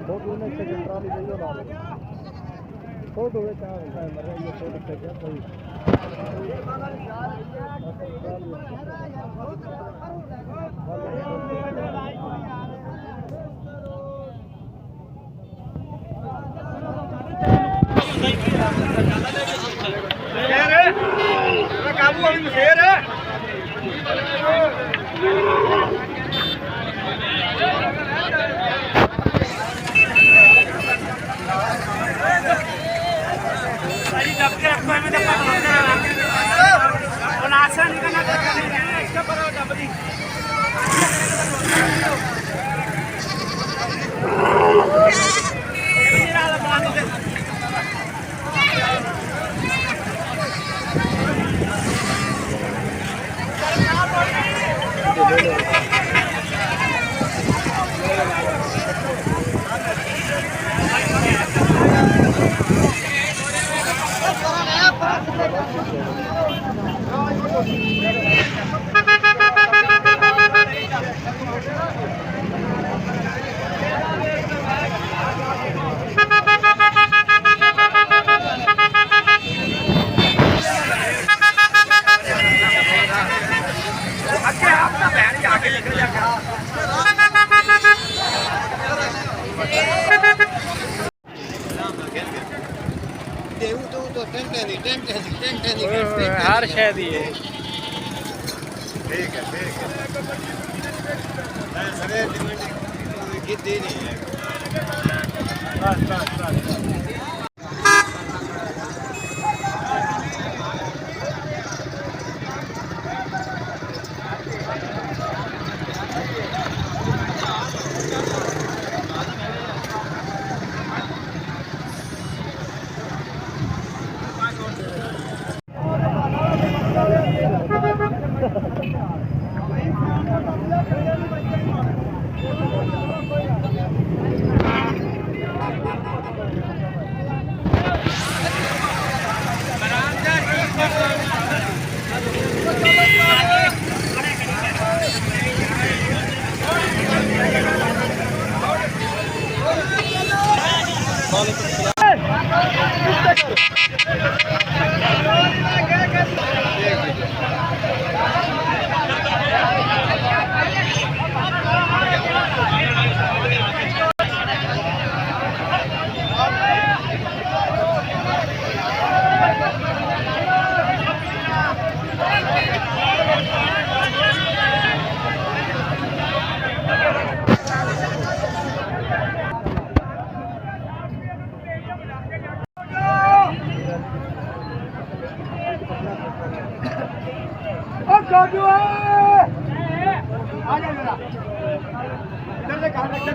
photo में से trolley जाइयो ना फोटो में क्या है मर ये फोटो से क्या कोई काबू अभी शेर है हर शायद ही है ठीक है सरे गीत दे नहीं है बस काजू आ जा जरा इधर से कहां रखते